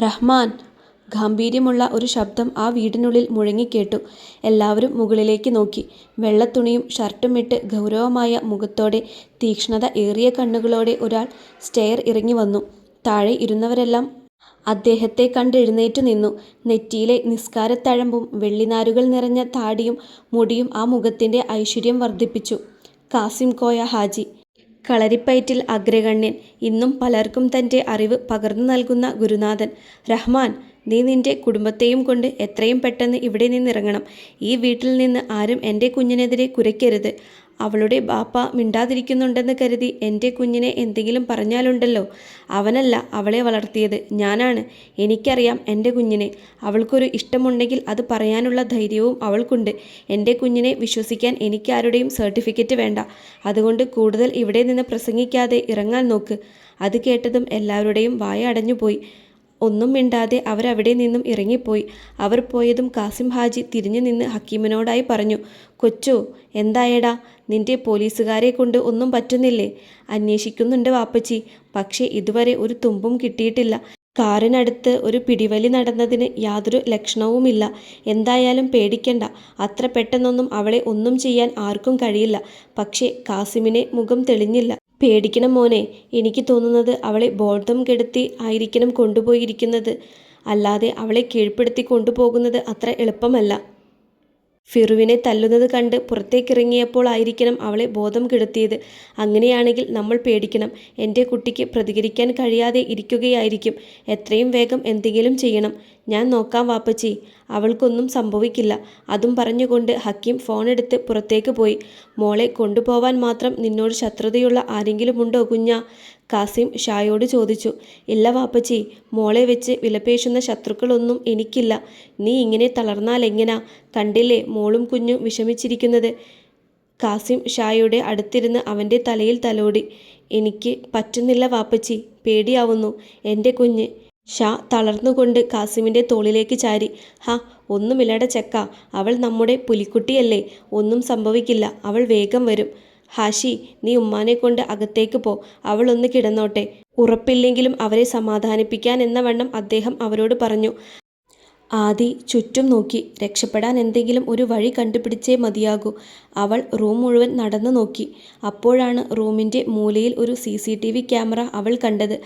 റഹ്മാൻ! ഗാംഭീര്യമുള്ള ഒരു ശബ്ദം ആ വീടിനുള്ളിൽ മുഴങ്ങിക്കേട്ടു. എല്ലാവരും മുകളിലേക്ക് നോക്കി. വെള്ളത്തുണിയും ഷർട്ടുമിട്ട് ഗൗരവമായ മുഖത്തോടെ തീക്ഷ്ണത ഏറിയ കണ്ണുകളോടെ ഒരാൾ സ്റ്റെയർ ഇറങ്ങി വന്നു. താഴെ ഇരുന്നവരെല്ലാം അദ്ദേഹത്തെ കണ്ടെഴുന്നേറ്റു നിന്നു. നെറ്റിയിലെ നിസ്കാരത്തഴമ്പും വെള്ളിനാരുകൾ നിറഞ്ഞ താടിയും മുടിയും ആ മുഖത്തിൻ്റെ ഐശ്വര്യം വർദ്ധിപ്പിച്ചു. കാസിം കോയ ഹാജി, കളരിപ്പയറ്റിൽ അഗ്രഗണ്യൻ, ഇന്നും പലർക്കും തൻ്റെ അറിവ് പകർന്നു നൽകുന്ന ഗുരുനാഥൻ. റഹ്മാൻ, നീ നിന്റെ കുടുംബത്തെയും കൊണ്ട് എത്രയും പെട്ടെന്ന് ഇവിടെ നിന്നിറങ്ങണം. ഈ വീട്ടിൽ നിന്ന് ആരും എൻ്റെ കുഞ്ഞിനെതിരെ കുരയ്ക്കരുത്. അവളുടെ ബാപ്പ മിണ്ടാതിരിക്കുന്നുണ്ടെന്ന് കരുതി എൻ്റെ കുഞ്ഞിനെ എന്തെങ്കിലും പറഞ്ഞാലുണ്ടല്ലോ. അവനല്ല അവളെ വളർത്തിയത്, ഞാനാണ്. എനിക്കറിയാം എൻ്റെ കുഞ്ഞിനെ. അവൾക്കൊരു ഇഷ്ടമുണ്ടെങ്കിൽ അത് പറയാനുള്ള ധൈര്യവും അവൾക്കുണ്ട്. എൻ്റെ കുഞ്ഞിനെ വിശ്വസിക്കാൻ എനിക്കാരുടെയും സർട്ടിഫിക്കറ്റ് വേണ്ട. അതുകൊണ്ട് കൂടുതൽ ഇവിടെ നിന്ന് പ്രസംഗിക്കാതെ ഇറങ്ങാൻ നോക്ക്. അത് കേട്ടതും എല്ലാവരുടെയും വായ അടഞ്ഞുപോയി. ഒന്നും മിണ്ടാതെ അവരവിടെ നിന്നും ഇറങ്ങിപ്പോയി. അവർ പോയതും കാസിം ഹാജി തിരിഞ്ഞു നിന്ന് ഹക്കീമിനോടായി പറഞ്ഞു, കൊച്ചു, എന്തായടാ? നിന്റെ പോലീസുകാരെ കൊണ്ട് ഒന്നും പറ്റുന്നില്ലേ? അന്വേഷിക്കുന്നുണ്ട് വാപ്പച്ചി, പക്ഷേ ഇതുവരെ ഒരു തുമ്പും കിട്ടിയിട്ടില്ല. കാറിനടുത്ത് ഒരു പിടിവലി നടന്നതിന് യാതൊരു ലക്ഷണവുമില്ല. എന്തായാലും പേടിക്കണ്ട, അത്ര പെട്ടെന്നൊന്നും അവളെ ഒന്നും ചെയ്യാൻ ആർക്കും കഴിയില്ല. പക്ഷേ കാസിമിനെ മുഖം തെളിഞ്ഞില്ല. പേടിക്കണം മോനെ, എനിക്ക് തോന്നുന്നത് അവളെ ബോധം കെടുത്തി ആയിരിക്കണം കൊണ്ടുപോയിരിക്കുന്നത്. അല്ലാതെ അവളെ കീഴ്പ്പെടുത്തി കൊണ്ടുപോകുന്നത് അത്ര എളുപ്പമല്ല. ഫിറുവിനെ തല്ലുന്നത് കണ്ട് പുറത്തേക്കിറങ്ങിയപ്പോൾ ആയിരിക്കണം അവളെ ബോധം കെടുത്തിയത്. അങ്ങനെയാണെങ്കിൽ നമ്മൾ പേടിക്കണം. എൻ്റെ കുട്ടിക്ക് പ്രതികരിക്കാൻ കഴിയാതെ ഇരിക്കുകയായിരിക്കും. എത്രയും വേഗം എന്തെങ്കിലും ചെയ്യണം. ഞാൻ നോക്കാം വാപ്പച്ചി, അവൾക്കൊന്നും സംഭവിക്കില്ല. അതും പറഞ്ഞുകൊണ്ട് ഹക്കീം ഫോണെടുത്ത് പുറത്തേക്ക് പോയി. മോളെ കൊണ്ടുപോവാൻ മാത്രം നിന്നോട് ശത്രുതയുള്ള ആരെങ്കിലും ഉണ്ടോ കുഞ്ഞാ? കാസിം ഷായോട് ചോദിച്ചു. ഇല്ല വാപ്പച്ചി, മോളെ വെച്ച് വിലപേശുന്ന ശത്രുക്കളൊന്നും എനിക്കില്ല. നീ ഇങ്ങനെ തളർന്നാലെങ്ങനാ? കണ്ടില്ലേ മോളും കുഞ്ഞും വിഷമിച്ചിരിക്കുന്നത്? കാസിം ഷായുടെ അടുത്തിരുന്ന് അവൻ്റെ തലയിൽ തലോടി. എനിക്ക് പറ്റുന്നില്ല വാപ്പച്ചി, പേടിയാവുന്നു. എൻ്റെ കുഞ്ഞ്. ഷാ തളർന്നുകൊണ്ട് കാസിമിൻ്റെ തോളിലേക്ക് ചാരി. ഹാ, ഒന്നുമില്ലട ചെക്ക, അവൾ നമ്മുടെ പുലിക്കുട്ടിയല്ലേ. ഒന്നും സംഭവിക്കില്ല, അവൾ വേഗം വരും. ഹാഷി, നീ ഉമ്മാനെ കൊണ്ട് അകത്തേക്ക് പോ. അവൾ ഒന്ന് കിടന്നോട്ടെ. ഉറപ്പില്ലെങ്കിലും അവരെ സമാധാനിപ്പിക്കാൻ എന്ന വണ്ണം അദ്ദേഹം അവരോട് പറഞ്ഞു. ആദി ചുറ്റും നോക്കി. രക്ഷപ്പെടാൻ എന്തെങ്കിലും ഒരു വഴി കണ്ടുപിടിച്ചേ മതിയാകൂ. അവൾ റൂം മുഴുവൻ നടന്നു നോക്കി. അപ്പോഴാണ് റൂമിൻ്റെ മൂലയിൽ ഒരു CCTV ക്യാമറ അവൾ കണ്ടത്.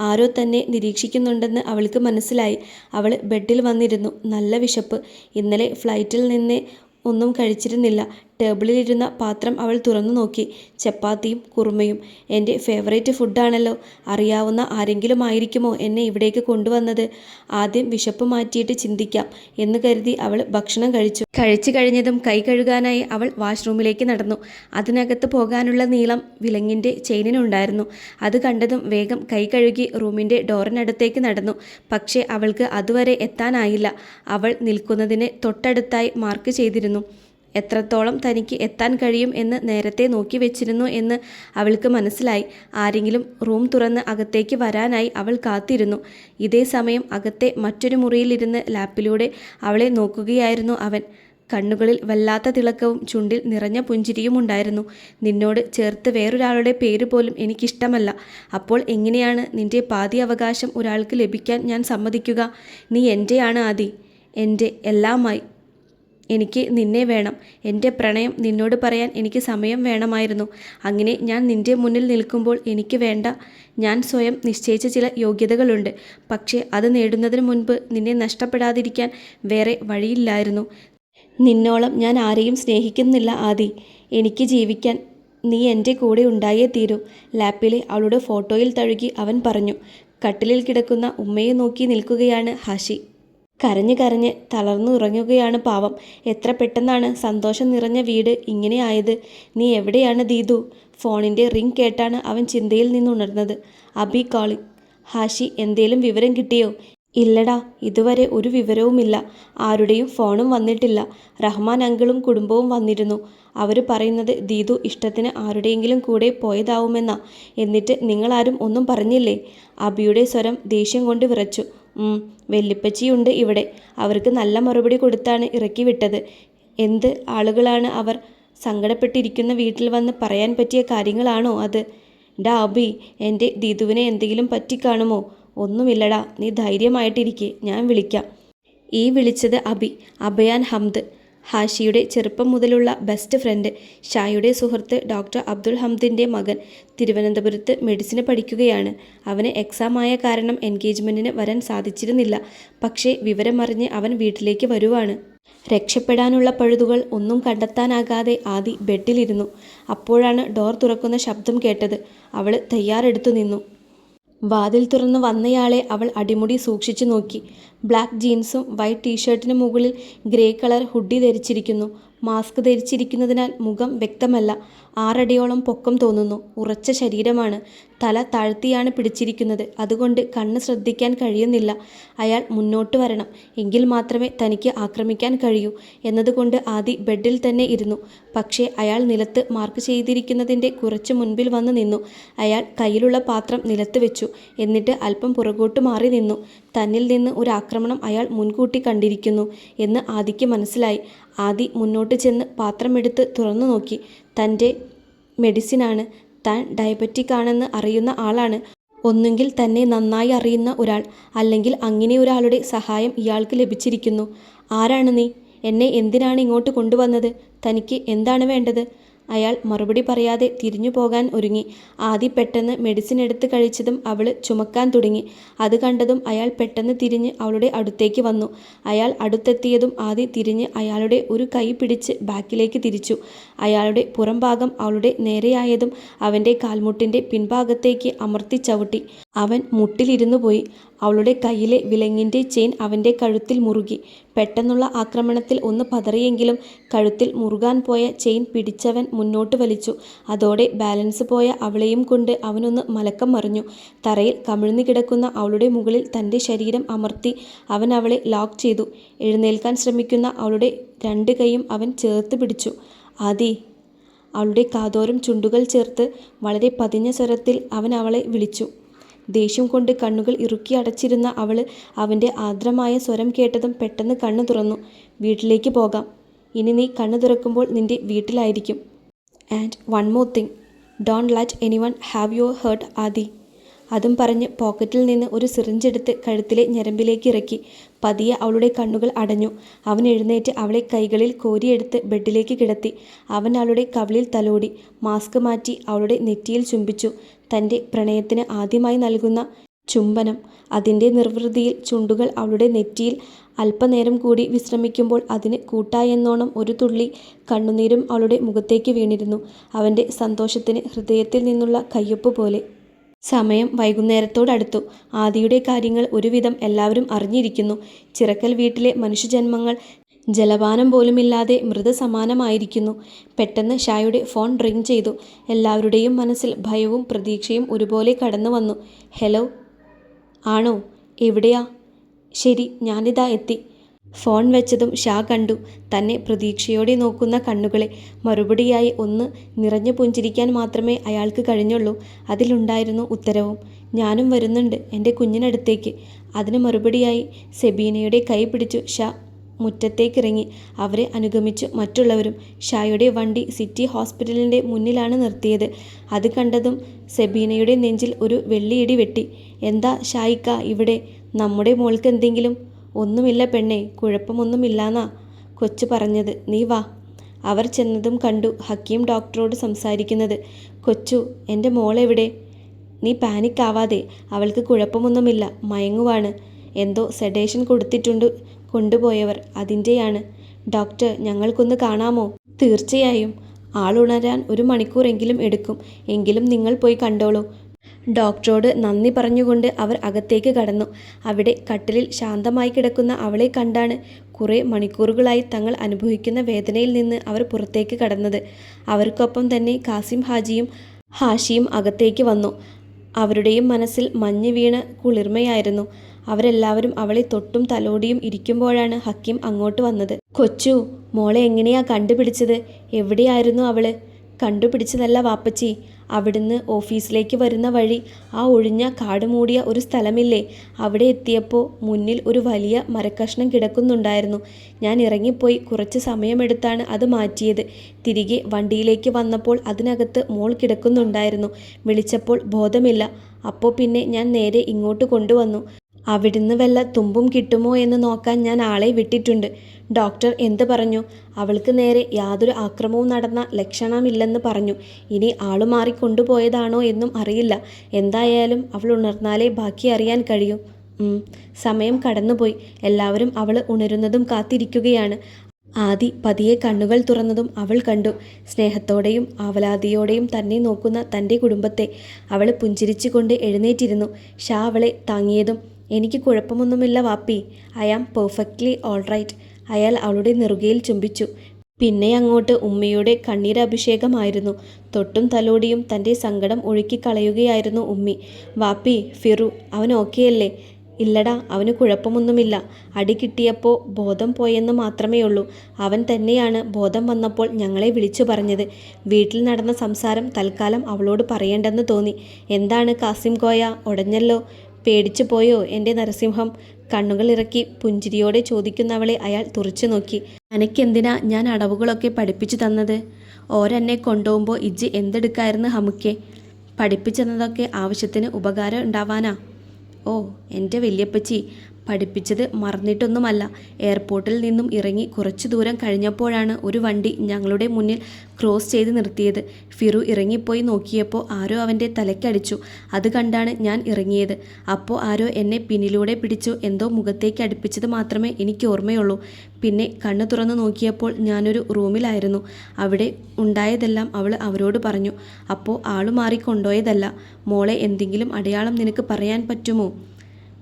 ആരോ തന്നെ നിരീക്ഷിക്കുന്നുണ്ടെന്ന് അവൾക്ക് മനസ്സിലായി. അവൾ ബെഡിൽ വന്നിരുന്നു. നല്ല വിശപ്പ്. ഇന്നലെ ഫ്ലൈറ്റിൽ നിന്ന് ഒന്നും കഴിച്ചിരുന്നില്ല. ടേബിളിലിരുന്ന പാത്രം അവൾ തുറന്നു നോക്കി. ചപ്പാത്തിയും കുറുമയും. എൻ്റെ ഫേവറേറ്റ് ഫുഡാണല്ലോ. അറിയാവുന്ന ആരെങ്കിലും ആയിരിക്കുമോ എന്നെ ഇവിടേക്ക് കൊണ്ടുവന്നത്? ആദ്യം വിശപ്പ് മാറ്റിയിട്ട് ചിന്തിക്കാം എന്ന് കരുതി അവൾ ഭക്ഷണം കഴിച്ചു. കഴിച്ചു കഴിഞ്ഞതും കൈ കഴുകാനായി അവൾ വാഷ്റൂമിലേക്ക് നടന്നു. അതിനകത്ത് പോകാനുള്ള നീളം വിലങ്ങിൻ്റെ ചെയിനിനുണ്ടായിരുന്നു. അത് കണ്ടതും വേഗം കൈ കഴുകി റൂമിൻ്റെ ഡോറിനടുത്തേക്ക് നടന്നു. പക്ഷേ അവൾക്ക് അതുവരെ എത്താനായില്ല. അവൾ നിൽക്കുന്നതിന് തൊട്ടടുത്തായി മാർക്ക് ചെയ്തിരുന്നു. എത്രത്തോളം തനിക്ക് എത്താൻ കഴിയും എന്ന് നേരത്തെ നോക്കി വെച്ചിരുന്നു എന്ന് അവൾക്ക് മനസ്സിലായി. ആരെങ്കിലും റൂം തുറന്ന് അകത്തേക്ക് വരാനായി അവൾ കാത്തിരുന്നു. ഇതേ സമയം അകത്തെ മറ്റൊരു മുറിയിലിരുന്ന് ലാപ്പിലൂടെ അവളെ നോക്കുകയായിരുന്നു അവൻ. കണ്ണുകളിൽ വല്ലാത്ത തിളക്കവും ചുണ്ടിൽ നിറഞ്ഞ പുഞ്ചിരിയും ഉണ്ടായിരുന്നു. നിന്നോട് ചേർത്ത് വേറൊരാളുടെ പേര് പോലും എനിക്കിഷ്ടമല്ല. അപ്പോൾ എങ്ങനെയാണ് നിന്റെ പാതി അവകാശം ഒരാൾക്ക് ലഭിക്കാൻ ഞാൻ സമ്മതിക്കുക? നീ എൻ്റെയാണ് ആദി, എൻ്റെ എല്ലാമായി. എനിക്ക് നിന്നെ വേണം. എൻ്റെ പ്രണയം നിന്നോട് പറയാൻ എനിക്ക് സമയം വേണമായിരുന്നു. അങ്ങനെ ഞാൻ നിൻ്റെ മുന്നിൽ നിൽക്കുമ്പോൾ എനിക്ക് വേണ്ട. ഞാൻ സ്വയം നിശ്ചയിച്ച ചില യോഗ്യതകളുണ്ട്. പക്ഷേ അത് നേടുന്നതിന് മുൻപ് നിന്നെ നഷ്ടപ്പെടാതിരിക്കാൻ വേറെ വഴിയില്ലായിരുന്നു. നിന്നോളം ഞാൻ ആരെയും സ്നേഹിക്കുന്നില്ല ആദി. എനിക്ക് ജീവിക്കാൻ നീ എൻ്റെ കൂടെ ഉണ്ടായേ തീരൂ. ലാപ്പിലെ അവളുടെ ഫോട്ടോയിൽ തഴുകി അവൻ പറഞ്ഞു. കട്ടിലിൽ കിടക്കുന്ന ഉമ്മയെ നോക്കി നിൽക്കുകയാണ് ഹാഷി. കരഞ്ഞ് കരഞ്ഞ് തളർന്നു ഉറങ്ങുകയാണ് പാവം. എത്ര പെട്ടെന്നാണ് സന്തോഷം നിറഞ്ഞ വീട് ഇങ്ങനെ ആയത്. നീ എവിടെയാണ് ദീദു? ഫോണിൻ്റെ റിംഗ് കേട്ടാണ് അവൻ ചിന്തയിൽ നിന്നുണർന്നത്. അബി കോളിംഗ്. ഹാഷി, എന്തേലും വിവരം കിട്ടിയോ? ഇല്ലടാ, ഇതുവരെ ഒരു വിവരവുമില്ല. ആരുടെയും ഫോണും വന്നിട്ടില്ല. റഹ്മാൻ അങ്കിളും കുടുംബവും വന്നിരുന്നു. അവർ പറയുന്നത് ദീദു ഇഷ്ടത്തിന് ആരുടെയെങ്കിലും കൂടെ പോയതാവുമെന്നാ. എന്നിട്ട് നിങ്ങളാരും ഒന്നും പറഞ്ഞില്ലേ? അബിയുടെ സ്വരം ദേഷ്യം കൊണ്ട് വിറച്ചു. വെല്ലിപ്പച്ചിയുണ്ട് ഇവിടെ. അവർക്ക് നല്ല മറുപടി കൊടുത്താണ് ഇറക്കി വിട്ടത്. എന്ത് ആളുകളാണ് അവർ? സങ്കടപ്പെട്ടിരിക്കുന്ന വീട്ടിൽ വന്ന് പറയാൻ പറ്റിയ കാര്യങ്ങളാണോ അത്? ഡാ അബി, എൻ്റെ ദീദുവിനെ എന്തെങ്കിലും പറ്റിക്കാണുമോ? ഒന്നുമില്ലടാ, നീ ധൈര്യമായിട്ടിരിക്കെ, ഞാൻ വിളിക്കാം. ഈ വിളിച്ചത് അഭയാൻ ഹംദ്, ഹാഷിയുടെ ചെറുപ്പം മുതലുള്ള ബെസ്റ്റ് ഫ്രണ്ട്. ഷായുടെ സുഹൃത്ത് ഡോക്ടർ അബ്ദുൾ ഹംദിൻ്റെ മകൻ. തിരുവനന്തപുരത്ത് മെഡിസിന് പഠിക്കുകയാണ്. അവന് എക്സാം ആയ കാരണം എൻഗേജ്മെൻറ്റിന് വരാൻ സാധിച്ചിരുന്നില്ല. പക്ഷേ വിവരമറിഞ്ഞ് അവൻ വീട്ടിലേക്ക് വരുവാണ്. രക്ഷപ്പെടാനുള്ള പഴുതുകൾ ഒന്നും കണ്ടെത്താനാകാതെ ആദി ബെഡിലിരുന്നു. അപ്പോഴാണ് ഡോർ തുറക്കുന്ന ശബ്ദം കേട്ടത്. അവൾ തയ്യാറെടുത്തു നിന്നു. വാതിൽ തുറന്ന് വന്നയാളെ അവൾ അടിമുടി സൂക്ഷിച്ചു നോക്കി. ബ്ലാക്ക് ജീൻസും വൈറ്റ് ടീഷർട്ടിന് മുകളിൽ ഗ്രേ കളർ ഹുഡി ധരിച്ചിരിക്കുന്നു. മാസ്ക് ധരിച്ചിരിക്കുന്നതിനാൽ മുഖം വ്യക്തമല്ല. 6 അടിയോളം പൊക്കം തോന്നുന്നു. ഉറച്ച ശരീരമാണ്. തല താഴ്ത്തിയാണ് പിടിച്ചിരിക്കുന്നത്. അതുകൊണ്ട് കണ്ണ് ശ്രദ്ധിക്കാൻ കഴിയുന്നില്ല. അയാൾ മുന്നോട്ട് വരണം, എങ്കിൽ മാത്രമേ തനിക്ക് ആക്രമിക്കാൻ കഴിയൂ എന്നതുകൊണ്ട് ആദി ബെഡിൽ തന്നെ ഇരുന്നു. പക്ഷേ അയാൾ നിലത്ത് മാർക്ക് ചെയ്തിരിക്കുന്നതിൻ്റെ കുറച്ച് മുൻപിൽ വന്ന് നിന്നു. അയാൾ കയ്യിലുള്ള പാത്രം നിലത്ത് വെച്ചു. എന്നിട്ട് അല്പം പുറകോട്ട് മാറി നിന്നു. തന്നിൽ നിന്ന് ഒരു ആക്രമണം അയാൾ മുൻകൂട്ടി കണ്ടിരിക്കുന്നു എന്ന് ആദിക്ക് മനസ്സിലായി. ആദി മുന്നോട്ട് ചെന്ന് പാത്രമെടുത്ത് തുറന്നു നോക്കി. തൻ്റെ മെഡിസിനാണ്. താൻ ഡയബറ്റിക് ആണെന്ന് അറിയുന്ന ആളാണ്. ഒന്നുകിൽ തന്നെ നന്നായി അറിയുന്ന ഒരാൾ, അല്ലെങ്കിൽ അങ്ങനെ ഒരാളുടെ സഹായം ഇയാൾക്ക് ലഭിച്ചിരിക്കുന്നു. ആരാണ് നീ? എന്നെ എന്തിനാണ് ഇങ്ങോട്ട് കൊണ്ടുവന്നത്? തനിക്ക് എന്താണ് വേണ്ടത്? അയാൾ മറുപടി പറയാതെ തിരിഞ്ഞു പോകാൻ ഒരുങ്ങി. ആദി പെട്ടെന്ന് മെഡിസിൻ എടുത്ത് കഴിച്ചതും അവൾ ചുമക്കാൻ തുടങ്ങി. അത് കണ്ടതും അയാൾ പെട്ടെന്ന് തിരിഞ്ഞ് അവളുടെ അടുത്തേക്ക് വന്നു. അയാൾ അടുത്തെത്തിയതും ആദി തിരിഞ്ഞ് അയാളുടെ ഒരു കൈ പിടിച്ച് ബാക്കിലേക്ക് തിരിച്ചു. അയാളുടെ പുറം ഭാഗം അവളുടെ നേരെയായതും അവൻ്റെ കാൽമുട്ടിൻ്റെ പിൻഭാഗത്തേക്ക് അമർത്തി ചവിട്ടി. അവൻ മുട്ടിലിരുന്നു പോയി. അവളുടെ കയ്യിലെ വിലങ്ങിൻ്റെ ചെയിൻ അവൻ്റെ കഴുത്തിൽ മുറുകി. പെട്ടെന്നുള്ള ആക്രമണത്തിൽ ഒന്ന് പതറിയെങ്കിലും കഴുത്തിൽ മുറുകാൻ പോയ ചെയിൻ പിടിച്ചവൻ മുന്നോട്ട് വലിച്ചു. അതോടെ ബാലൻസ് പോയ അവളെയും കൊണ്ട് അവനൊന്ന് മലക്കം മറിഞ്ഞു. തറയിൽ കമിഴ്ന്നു കിടക്കുന്ന അവളുടെ മുകളിൽ തൻ്റെ ശരീരം അമർത്തി അവൻ അവളെ ലോക്ക് ചെയ്തു. എഴുന്നേൽക്കാൻ ശ്രമിക്കുന്ന അവളുടെ 2 കൈയും അവൻ ചേർത്ത് പിടിച്ചു. ആദി. അവളുടെ കാതോരം ചുണ്ടുകൾ ചേർത്ത് വളരെ പതിഞ്ഞ സ്വരത്തിൽ അവൻ അവളെ വിളിച്ചു. ദേഷ്യം കൊണ്ട് കണ്ണുകൾ ഇറുക്കി അടച്ചിരുന്ന അവൾ അവൻ്റെ ആർദ്രമായ സ്വരം കേട്ടതും പെട്ടെന്ന് കണ്ണു തുറന്നു. വീട്ടിലേക്ക് പോകാം. ഇനി നീ കണ്ണു തുറക്കുമ്പോൾ നിൻ്റെ വീട്ടിലായിരിക്കും. And one more thing, don't let anyone have your heart Adi. അതും പറഞ്ഞ് പോക്കറ്റിൽ നിന്ന് ഒരു സിറിഞ്ചെടുത്ത് കഴുത്തിലെ ഞരമ്പിലേക്ക് ഇറക്കി. പതിയെ അവളുടെ കണ്ണുകൾ അടഞ്ഞു. അവൻ എഴുന്നേറ്റ് അവളെ കൈകളിൽ കോരിയെടുത്ത് ബെഡിലേക്ക് കിടത്തി. അവൻ അവളുടെ കവിളിൽ തലോടി. മാസ്ക് മാറ്റി അവളുടെ നെറ്റിയിൽ ചുംബിച്ചു. തൻ്റെ പ്രണയത്തിന് ആദ്യമായി നൽകുന്ന ചുംബനം. അതിൻ്റെ നിർവൃതിയിൽ ചുണ്ടുകൾ അവളുടെ നെറ്റിയിൽ അല്പനേരം കൂടി വിശ്രമിക്കുമ്പോൾ അതിന് കൂട്ടായെന്നോണം ഒരു തുള്ളി കണ്ണുനീരും അവളുടെ മുഖത്തേക്ക് വീണിരുന്നു. അവൻ്റെ സന്തോഷത്തിന് ഹൃദയത്തിൽ നിന്നുള്ള കയ്യൊപ്പ് പോലെ. സമയം വൈകുന്നേരത്തോടടുത്തു. ആദിയുടെ കാര്യങ്ങൾ ഒരുവിധം എല്ലാവരും അറിഞ്ഞിരിക്കുന്നു. ചിറക്കൽ വീട്ടിലെ മനുഷ്യജന്മങ്ങൾ ജലപാനം പോലുമില്ലാതെ മൃതസമാനമായിരിക്കുന്നു. പെട്ടെന്ന് ഷായുടെ ഫോൺ റിംഗ് ചെയ്തു. എല്ലാവരുടെയും മനസ്സിൽ ഭയവും പ്രതീക്ഷയും ഒരുപോലെ കടന്നു വന്നു. ഹലോ. ആണോ? എവിടെയാ? ശരി, ഞാനിതാ എത്തി. ഫോൺ വെച്ചതും ഷാ കണ്ടു തന്നെ പ്രതീക്ഷയോടെ നോക്കുന്ന കണ്ണുകളെ. മറുപടിയായി ഒന്ന് നിറഞ്ഞു പുഞ്ചിരിക്കാൻ മാത്രമേ അയാൾക്ക് കഴിഞ്ഞുള്ളൂ. അതിലുണ്ടായിരുന്നു ഉത്തരവും. ഞാനും വരുന്നുണ്ട് എൻ്റെ കുഞ്ഞിനടുത്തേക്ക്. അതിന് മറുപടിയായി സെബീനയുടെ കൈ പിടിച്ചു ഷാ മുറ്റത്തേക്കിറങ്ങി. അവരെ അനുഗമിച്ചു മറ്റുള്ളവരും. ഷായുടെ വണ്ടി സിറ്റി ഹോസ്പിറ്റലിൻ്റെ മുന്നിലാണ് നിർത്തിയത്. അത് കണ്ടതും സെബീനയുടെ നെഞ്ചിൽ ഒരു വെള്ളിയിടി വെട്ടി. എന്താ ഷായിക്ക ഇവിടെ? നമ്മുടെ മോൾക്ക് എന്തെങ്കിലും? ഒന്നുമില്ല പെണ്ണേ, കുഴപ്പമൊന്നുമില്ലാന്നാ കൊച്ചു പറഞ്ഞത്. നീ വാ. അവർ ചെന്നതും കണ്ടു ഹക്കീം ഡോക്ടറോട് സംസാരിക്കുന്നത്. കൊച്ചു, എൻ്റെ മോളെവിടെ? നീ പാനിക്കാവാതെ. അവൾക്ക് കുഴപ്പമൊന്നുമില്ല, മയങ്ങുവാണ്. എന്തോ സെഡേഷൻ കൊടുത്തിട്ടുണ്ട് കൊണ്ടുപോയവർ, അതിൻ്റെയാണ്. ഡോക്ടർ, ഞങ്ങൾക്കൊന്ന് കാണാമോ? തീർച്ചയായും. ആളുണരാൻ 1 മണിക്കൂറെങ്കിലും എടുക്കും. എങ്കിലും നിങ്ങൾ പോയി കണ്ടോളൂ. ഡോക്ടറോട് നന്ദി പറഞ്ഞുകൊണ്ട് അവർ അകത്തേക്ക് കടന്നു. അവിടെ കട്ടിലിൽ ശാന്തമായി കിടക്കുന്ന അവളെ കണ്ടാണ് കുറേ മണിക്കൂറുകളായി തങ്ങൾ അനുഭവിക്കുന്ന വേദനയിൽ നിന്ന് അവർ പുറത്തേക്ക് കടന്നത്. അവർക്കൊപ്പം തന്നെ കാസിം ഹാജിയും ഹാഷിയും അകത്തേക്ക് വന്നു. അവരുടെയും മനസ്സിൽ മഞ്ഞ് വീണ കുളിർമയായിരുന്നു. അവരെല്ലാവരും അവളെ തൊട്ടും തലോടിയും ഇരിക്കുമ്പോഴാണ് ഹക്കീം അങ്ങോട്ട് വന്നത്. കൊച്ചു, മോളെ എങ്ങനെയാ കണ്ടുപിടിച്ചത്? എവിടെയായിരുന്നു അവള്? കണ്ടുപിടിച്ചതല്ല വാപ്പച്ചി. അവിടുന്ന് ഓഫീസിലേക്ക് വരുന്ന വഴി ആ ഒഴിഞ്ഞ കാട് മൂടിയ ഒരു സ്ഥലമില്ലേ, അവിടെ എത്തിയപ്പോൾ മുന്നിൽ ഒരു വലിയ മരക്കഷ്ണം കിടക്കുന്നുണ്ടായിരുന്നു. ഞാൻ ഇറങ്ങിപ്പോയി കുറച്ച് സമയമെടുത്താണ് അത് മാറ്റിയത്. തിരികെ വണ്ടിയിലേക്ക് വന്നപ്പോൾ അതിനകത്ത് മോൾ കിടക്കുന്നുണ്ടായിരുന്നു. വിളിച്ചപ്പോൾ ബോധമില്ല. അപ്പോൾ പിന്നെ ഞാൻ നേരെ ഇങ്ങോട്ട് കൊണ്ടുവന്നു. അവിടുന്ന് വല്ല തുമ്പും കിട്ടുമോ എന്ന് നോക്കാൻ ഞാൻ ആളെ വിട്ടിട്ടുണ്ട്. ഡോക്ടർ എന്ത് പറഞ്ഞു? അവൾക്ക് നേരെ യാതൊരു ആക്രമവും നടന്ന ലക്ഷണമില്ലെന്ന് പറഞ്ഞു. ഇനി ആളു മാറി കൊണ്ടുപോയതാണോ എന്നും അറിയില്ല. എന്തായാലും അവൾ ഉണർന്നാലേ ബാക്കി അറിയാൻ കഴിയൂ. സമയം കടന്നുപോയി. എല്ലാവരും അവൾ ഉണരുന്നതും കാത്തിരിക്കുകയാണ്. ആദി പതിയെ കണ്ണുകൾ തുറന്നതും അവൾ കണ്ടു. സ്നേഹത്തോടെയും ആവലാതിയോടെയും തന്നെ നോക്കുന്ന തൻ്റെ കുടുംബത്തെ. അവൾ പുഞ്ചിരിച്ചുകൊണ്ട് എഴുന്നേറ്റിരുന്നു. ഷാ അവളെ താങ്ങിയതും എനിക്ക് കുഴപ്പമൊന്നുമില്ല വാപ്പി, I am perfectly all right. അയാൾ അവളുടെ നെറുകയിൽ ചുംബിച്ചു. പിന്നെ അങ്ങോട്ട് ഉമ്മയുടെ കണ്ണീരഭിഷേകമായിരുന്നു. തൊട്ടും തലോടിയും തൻ്റെ സങ്കടം ഒഴുക്കിക്കളയുകയായിരുന്നു ഉമ്മി. വാപ്പി, ഫിറു അവൻ ഓക്കെയല്ലേ? ഇല്ലടാ, അവന് കുഴപ്പമൊന്നുമില്ല. അടി കിട്ടിയപ്പോൾ ബോധം പോയെന്ന് മാത്രമേ ഉള്ളൂ. അവൻ തന്നെയാണ് ബോധം വന്നപ്പോൾ ഞങ്ങളെ വിളിച്ചു പറഞ്ഞത്. വീട്ടിൽ നടന്ന സംസാരം തൽക്കാലം അവളോട് പറയേണ്ടെന്ന് തോന്നി. എന്താണ് കാസിം കോയ, ഉടഞ്ഞല്ലോ? പേടിച്ചു പോയോ എൻ്റെ നരസിംഹം? കണ്ണുകൾ ഇറക്കി പുഞ്ചിരിയോടെ ചോദിക്കുന്നവളെ അയാൾ തുറച്ചു നോക്കി. അനക്കെന്തിനാ ഞാൻ അടവുകളൊക്കെ പഠിപ്പിച്ചു തന്നത്? ഓരെന്നെ കൊണ്ടുപോകുമ്പോൾ ഇജ്ജ് എന്തെടുക്കായിരുന്നു ഹമുക്കെ? പഠിപ്പിച്ചെന്നതൊക്കെ ആവശ്യത്തിന് ഉപകാരം ഉണ്ടാവാനാ. ഓ എൻ്റെ വല്യപ്പച്ചി, പഠിപ്പിച്ചത് മറന്നിട്ടൊന്നുമല്ല. എയർപോർട്ടിൽ നിന്നും ഇറങ്ങി കുറച്ചു ദൂരം കഴിഞ്ഞപ്പോഴാണ് ഒരു വണ്ടി ഞങ്ങളുടെ മുന്നിൽ ക്രോസ് ചെയ്ത് നിർത്തിയത്. ഫിറു ഇറങ്ങിപ്പോയി നോക്കിയപ്പോൾ ആരോ അവൻ്റെ തലയ്ക്കടിച്ചു. അത് കണ്ടാണ് ഞാൻ ഇറങ്ങിയത്. അപ്പോൾ ആരോ എന്നെ പിന്നിലൂടെ പിടിച്ചു എന്തോ മുഖത്തേക്ക് അടുപ്പിച്ചത് മാത്രമേ എനിക്ക് ഓർമ്മയുള്ളൂ. പിന്നെ കണ്ണു തുറന്നു നോക്കിയപ്പോൾ ഞാനൊരു റൂമിലായിരുന്നു. അവിടെ ഉണ്ടായതെല്ലാം അവൾ അവരോട് പറഞ്ഞു. അപ്പോൾ ആളു മാറി കൊണ്ടുപോയതല്ല. മോളെ, എന്തെങ്കിലും അടയാളം നിനക്ക് പറയാൻ പറ്റുമോ?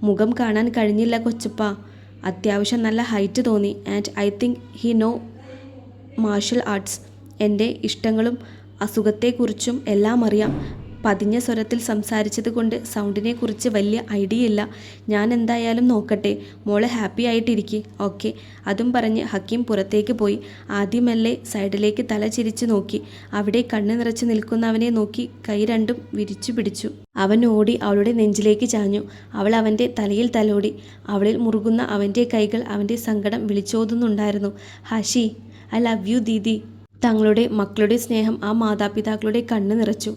മുഖം കാണാൻ കഴിഞ്ഞില്ല കൊച്ചപ്പ. അത്യാവശ്യം നല്ല ഹൈറ്റ് തോന്നി. And I think he know martial arts. എൻ്റെ ഇഷ്ടങ്ങളും അസുഖത്തെക്കുറിച്ചും എല്ലാം അറിയാം. പതിഞ്ഞ സ്വരത്തിൽ സംസാരിച്ചത് കൊണ്ട് സൗണ്ടിനെക്കുറിച്ച് വലിയ ഐഡിയ ഇല്ല. ഞാൻ എന്തായാലും നോക്കട്ടെ. മോളെ ഹാപ്പി ആയിട്ടിരിക്കെ. ഓക്കെ. അതും പറഞ്ഞ് ഹക്കീം പുറത്തേക്ക് പോയി. ആദ്യമല്ലേ സൈഡിലേക്ക് തല ചിരിച്ചു നോക്കി. അവിടെ കണ്ണ് നിറച്ച് നിൽക്കുന്നവനെ നോക്കി കൈ രണ്ടും വിരിച്ചു പിടിച്ചു. അവൻ ഓടി അവളുടെ നെഞ്ചിലേക്ക് ചാഞ്ഞു. അവൾ അവൻ്റെ തലയിൽ തലോടി. അവളിൽ മുറുകുന്ന അവൻ്റെ കൈകൾ അവൻ്റെ സങ്കടം വിളിച്ചോതുന്നുണ്ടായിരുന്നു. ഹാഷി, ഐ ലവ് യു ദീദി. തങ്ങളുടെ മക്കളുടെ സ്നേഹം ആ മാതാപിതാക്കളുടെ കണ്ണ് നിറച്ചു.